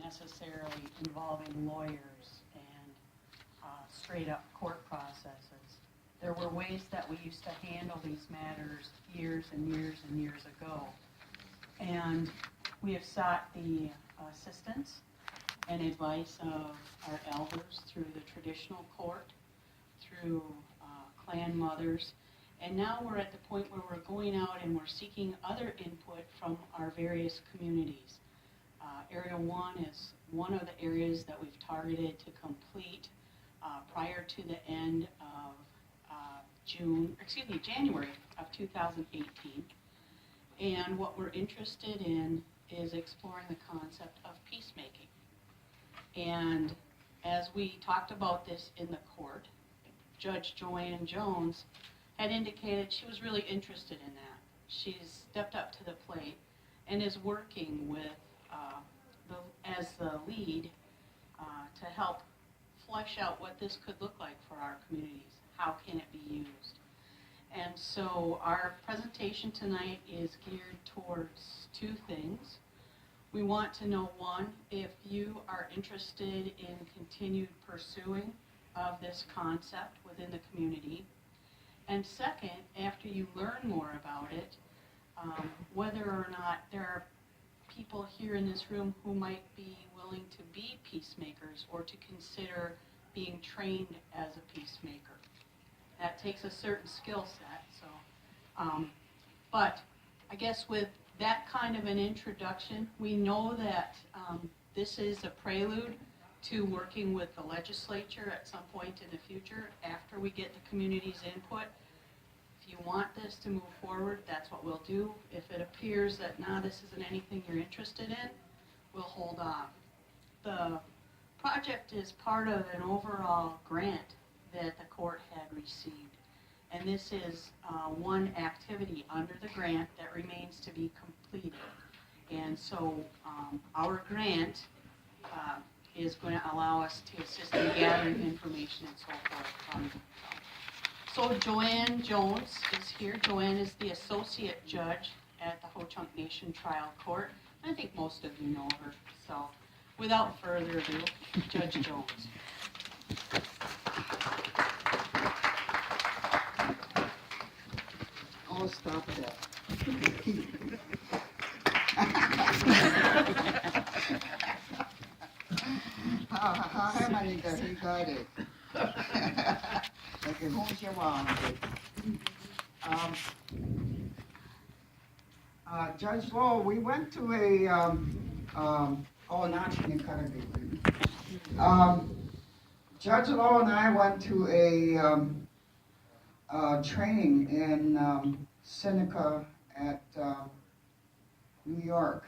necessarily involving lawyers and straight up court processes. There were ways that we used to handle these matters years and years and years ago. And we have sought the assistance and advice of our elders through the traditional court, through clan mothers, and now we're at the point where we're going out and we're seeking other input from our various communities. Area 1 is one of the areas that we've targeted to complete prior to the end of January of 2018. And what we're interested in is exploring the concept of peacemaking. And as we talked about this in the court, Judge Joanne Jones had indicated she was really interested in that. She's stepped up to the plate and is working with as the lead to help flesh out what this could look like for our communities. How can it be used? And so our presentation tonight is geared towards two things. We want to know, one, if you are interested in continued pursuing of this concept within the community. And second, after you learn more about it, whether or not there are people here in this room who might be willing to be peacemakers or to consider being trained as a peacemaker. That takes a certain skill set. So, but I guess with that kind of an introduction, we know that this is a prelude to working with the legislature at some point in the future after we get the community's input. If you want this to move forward, that's what we'll do. If it appears that, this isn't anything you're interested in, we'll hold off. The project is part of an overall grant that the court had received. And this is one activity under the grant that remains to be completed. And so our grant is going to allow us to assist in gathering information and so forth from them. So Joanne Jones is here. Joanne is the associate judge at the Ho-Chunk Nation Trial Court. I think most of you know her. So without further ado, Judge Jones. Oh, stop that. How many got he got it? Okay, who's your mom? Judge Lowe, we went to a Judge Lowe and I went to a training in Seneca at New York,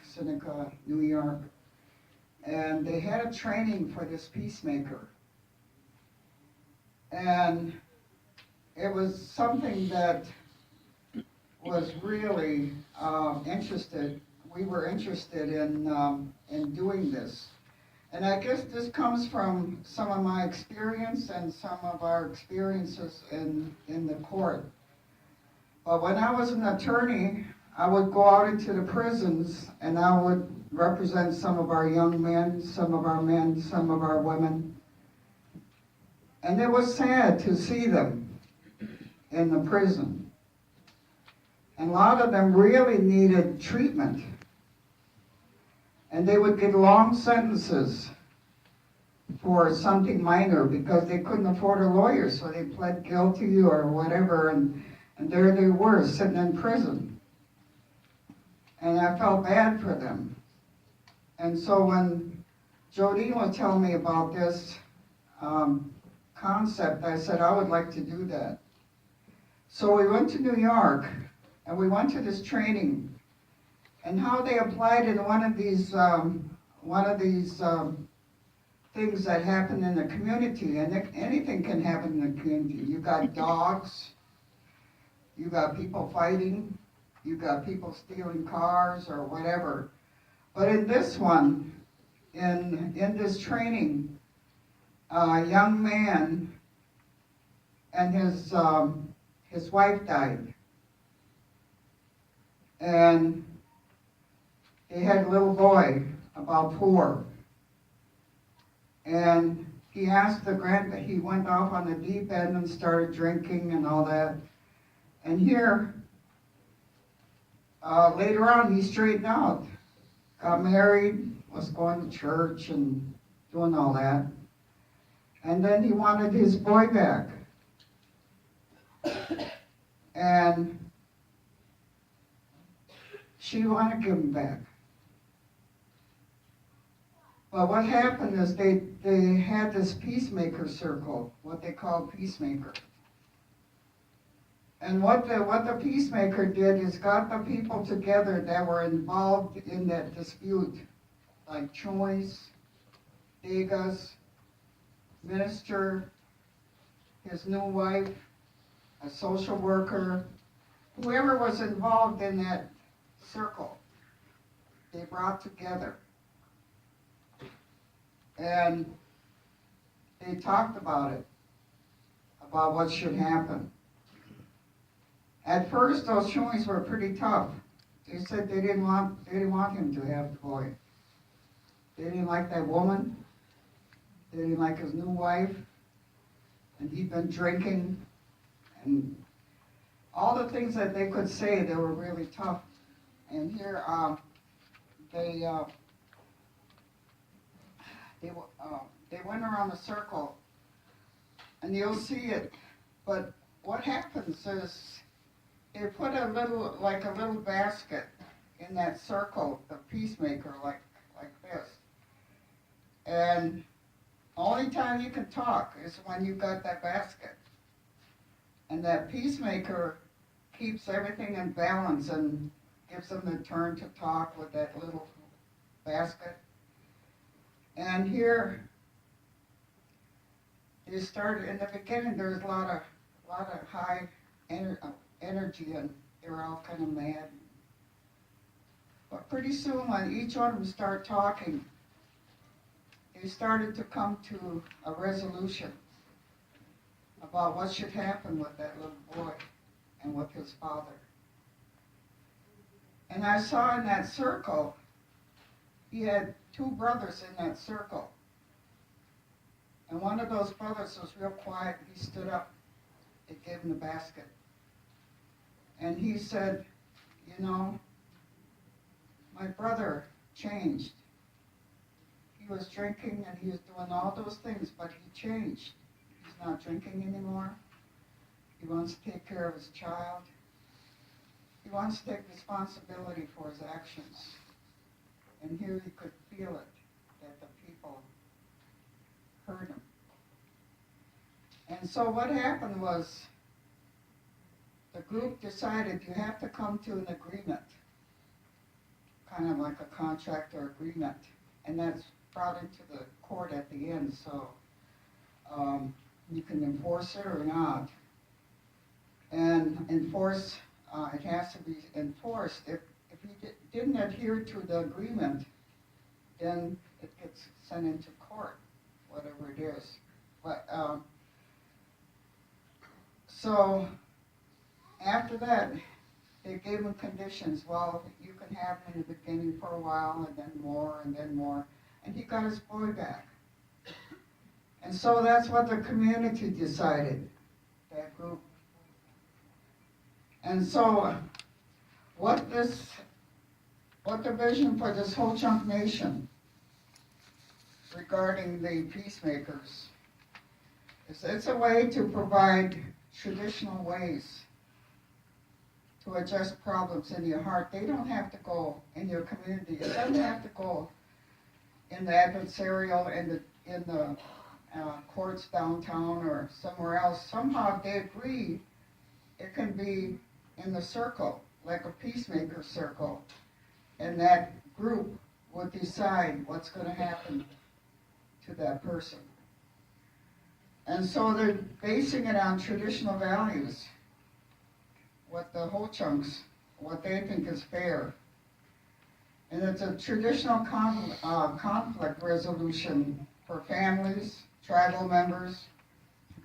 and they had a training for this peacemaker. And it was something that was really we were interested in doing this. And I guess this comes from some of my experience and some of our experiences in the court. But when I was an attorney, I would go out into the prisons and I would represent some of our young men, some of our men, some of our women. And it was sad to see them in the prison. And a lot of them really needed treatment. And they would get long sentences for something minor because they couldn't afford a lawyer, so they pled guilty or whatever, and there they were sitting in prison. And I felt bad for them. And so when Jodine was telling me about this concept, I said I would like to do that. So we went to New York, and we went to this training. And how they applied in one of these things that happen in the community, and anything can happen in the community. You got dogs, you got people fighting, you got people stealing cars or whatever. But in this one, in this training, a young man and his wife died, and he had a little boy, about 4, And he asked the he went off on the deep end and started drinking and all that. And here, later on, he straightened out, got married, was going to church and doing all that. And then he wanted his boy back. And she wanted to give him back. But what happened is they had this Peacemaker Circle, what they call Peacemaker. And what the Peacemaker did is got the people together that were involved in that dispute, like Choice, Degas, minister, his new wife, a social worker, whoever was involved in that circle, they brought together. And they talked about it, about what should happen. At first, those showings were pretty tough. They said they didn't want him to have the boy. They didn't like that woman. They didn't like his new wife. And he'd been drinking. And all the things that they could say, they were really tough. And here, they went around the circle, and you'll see it. But what happens is they put a little basket in that circle, the Peacemaker, like this. And the only time you can talk is when you got that basket. And that Peacemaker keeps everything in balance and gives them the turn to talk with that little basket. And here, they started, in the beginning, there was a lot of high energy, and they were all kind of mad. But pretty soon, when each one of them started talking, they started to come to a resolution about what should happen with that little boy and with his father. And I saw in that circle, he had two brothers in that circle. And one of those brothers was real quiet. He stood up. They gave him the basket. And he said, you know, my brother changed. He was drinking and he was doing all those things, but he changed. He's not drinking anymore. He wants to take care of his child. He wants to take responsibility for his actions. And here he could feel it, that the people heard him. And so what happened was, the group decided you have to come to an agreement, kind of like a contract or agreement, and that's brought into the court at the end, so you can enforce it or not. And enforce, it has to be enforced. If you didn't adhere to the agreement, then it gets sent into court, whatever it is. But so after that, they gave him conditions. Well, you can have him in the beginning for a while, and then more, and then more. And he got his boy back. And so that's what the community decided, that group. And so what the vision for this whole chunk nation regarding the Peacemakers is, it's a way to provide traditional ways to address problems in your heart. They don't have to go in your community. It doesn't have to go in the adversarial, in the courts downtown or somewhere else. Somehow, if they agree, it can be in the circle, like a Peacemaker circle, and that group would decide what's going to happen to that person. And so they're basing it on traditional values, what the Ho Chunks, what they think is fair. And it's a traditional conflict resolution for families, tribal members,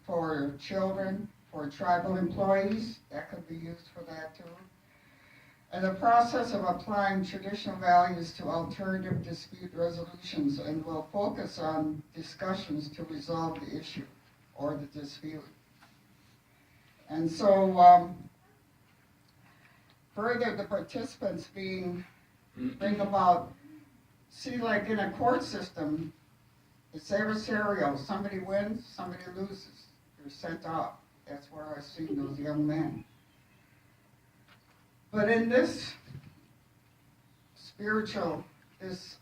for children, for tribal employees. That could be used for that too. and the process of applying traditional values to alternative dispute resolutions, and will focus on discussions to resolve the issue or the dispute. And so, further, the participants bring about, see, like in a court system, it's adversarial. Somebody wins, somebody loses. They're sent off. That's where I've seen those young men. But in this spiritual, this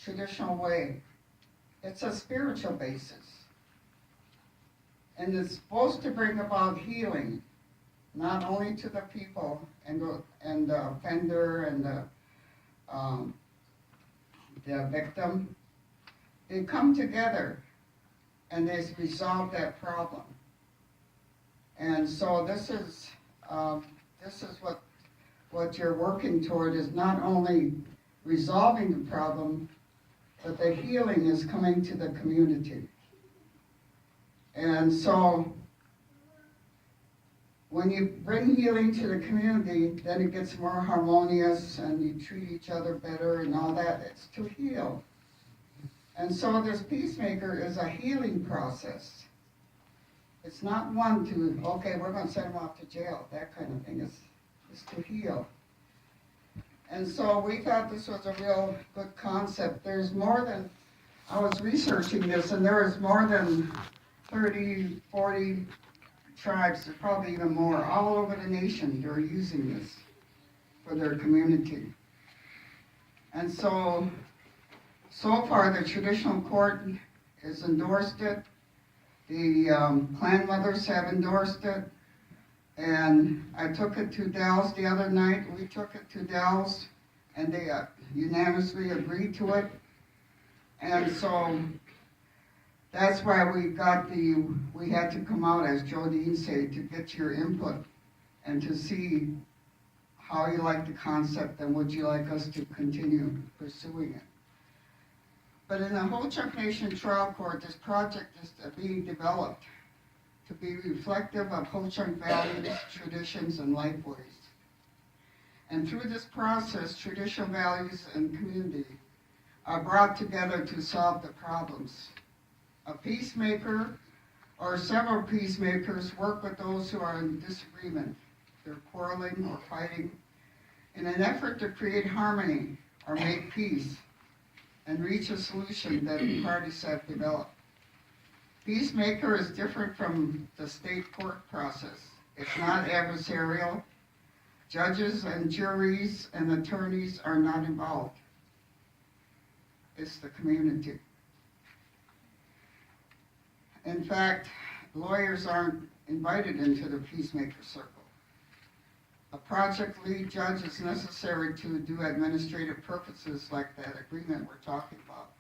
traditional way, it's a spiritual basis. And it's supposed to bring about healing, not only to the people and the offender and the victim. They come together and they resolve that problem. And so this is what you're working toward, is not only resolving the problem, but the healing is coming to the community. And so when you bring healing to the community, then it gets more harmonious and you treat each other better and all that. It's to heal. And so this peacemaker is a healing process. It's not one to, okay, we're going to send him off to jail, that kind of thing. It's to heal. And so we thought this was a real good concept. There's more than, I was researching this, and there is more than 30, 40 tribes, probably even more, all over the nation. They're using this for their community. And so far the traditional court has endorsed it. The clan mothers have endorsed it. And I took it to Dell's the other night. We took it to Dell's, and they unanimously agreed to it. And so that's why we had to come out, as Jodine said, to get your input and to see how you like the concept and would you like us to continue pursuing it. But in the Ho-Chunk Nation Trial Court, this project is being developed to be reflective of Ho-Chunk values, traditions, and lifeways. And through this process, traditional values and community are brought together to solve the problems. A peacemaker or several peacemakers work with those who are in disagreement, they're quarreling or fighting, in an effort to create harmony or make peace and reach a solution that the parties have developed. Peacemaker is different from the state court process. It's not adversarial. Judges and juries and attorneys are not involved. It's the community. In fact, lawyers aren't invited into the Peacemaker Circle. A project lead judge is necessary to do administrative purposes like that agreement we're talking about.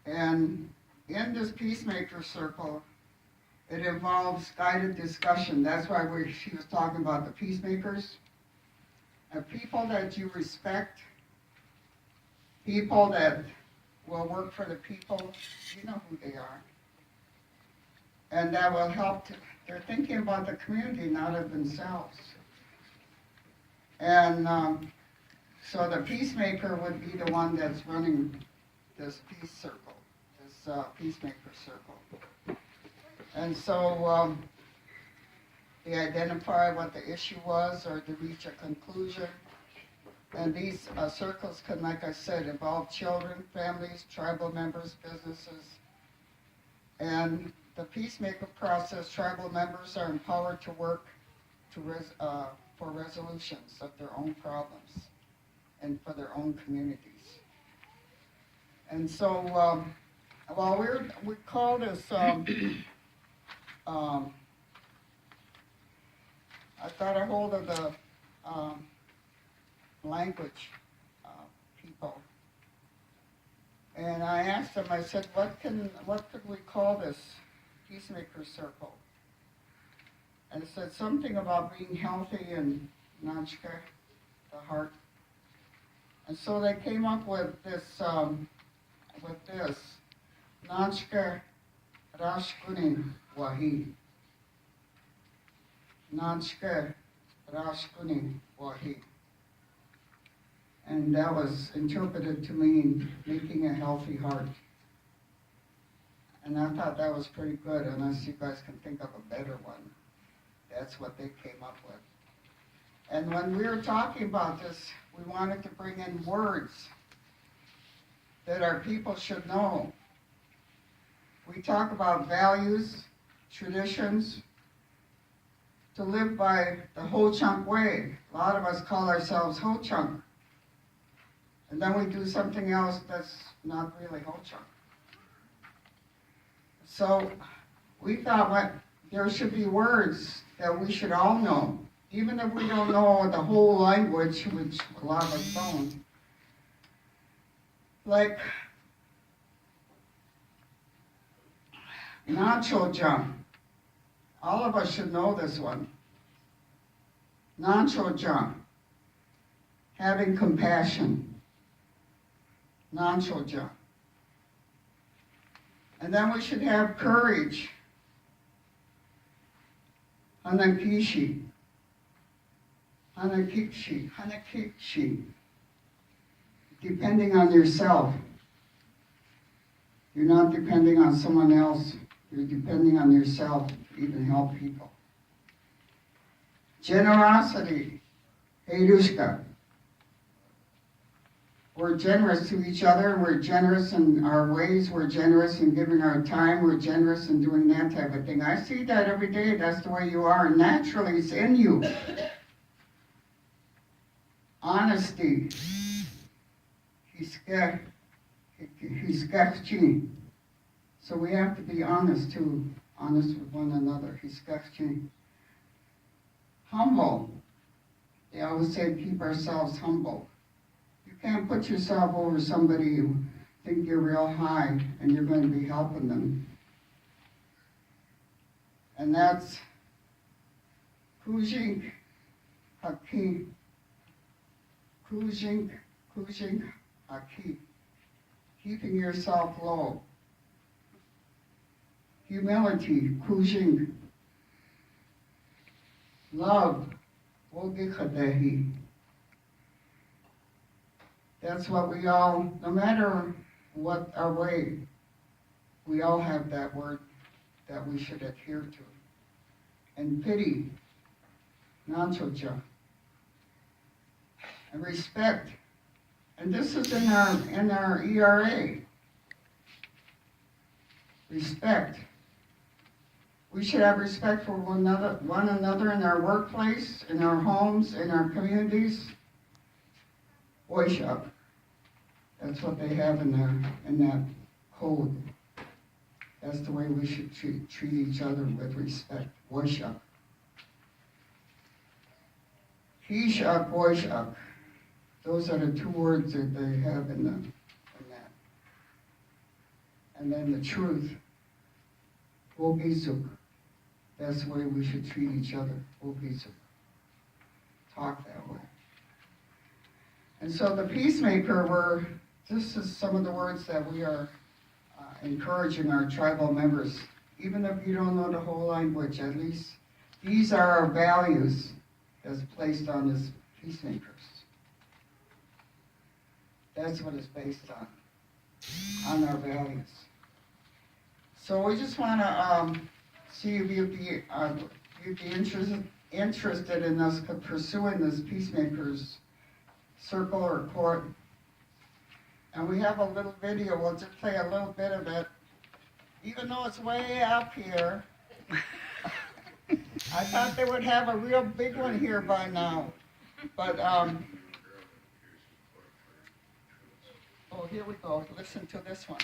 And in this Peacemaker Circle, it involves guided discussion. That's why she was talking about the peacemakers. And people that you respect, people that will work for the people, you know who they are. And that will help, they're thinking about the community, not of themselves. And so the peacemaker would be the one that's running this peace circle. Peacemaker Circle. And so they identify what the issue was or to reach a conclusion. And these circles can, like I said, involve children, families, tribal members, businesses. And the peacemaker process, tribal members are empowered to work for resolutions of their own problems and for their own communities. And so, we call this, I got a hold of the language people. And I asked them, I said, what could we call this Peacemaker Circle? And it said something about being healthy and Nanchka, the heart. And so they came up with this, Nanchka Rashkuni Wahi. Nanchka Rashkuni wahi. And that was interpreted to mean making a healthy heart. And I thought that was pretty good, unless you guys can think of a better one. That's what they came up with. And when we were talking about this, we wanted to bring in words that our people should know. We talk about values, traditions, to live by the Ho Chunk way. A lot of us call ourselves Ho Chunk. And then we do something else that's not really Ho Chunk. So we thought there should be words that we should all know. Even if we don't know the whole language, which a lot of us don't. Like, Nacho jump. All of us should know this one. Nacho jump. Having compassion. Nacho jump. And then we should have courage. Hanakishi. Hanakishi. Depending on yourself. You're not depending on someone else. You're depending on yourself to even help people. Generosity. Heirushka. We're generous to each other. We're generous in our ways. We're generous in giving our time. We're generous in doing that type of thing. I see that every day. That's the way you are. Naturally, it's in you. Honesty. So we have to be honest too. Honest with one another. Humble. They always say keep ourselves humble. You can't put yourself over somebody you think you're real high and you're going to be helping them. And that's Kujink Haki. Kujink Haki. Keeping yourself low. Humility, Kujink. Love, Wogikadehi. That's what we all, no matter what our way, we all have that word that we should adhere to. And pity, Nanchocha. And respect. And this is in our ERA. Respect. We should have respect for one another in our workplace, in our homes, in our communities. Worship. That's what they have in that code. That's the way we should treat each other with respect. Worship. Kishak, worship. Those are the two words that they have in that. And then the truth. Wogizuk. That's the way we should treat each other. Wogizuk. Talk that way. And so the Peacemaker, this is some of the words that we are encouraging our tribal members. Even if you don't know the whole language, at least these are our values that's placed on this Peacemakers. That's what it's based on our values. So we just want to see if you'd be interested in us pursuing this Peacemakers circle or court. And we have a little video. We'll just play a little bit of it. Even though it's way up here, I thought they would have a real big one here by now. But, oh, here we go. Listen to this one.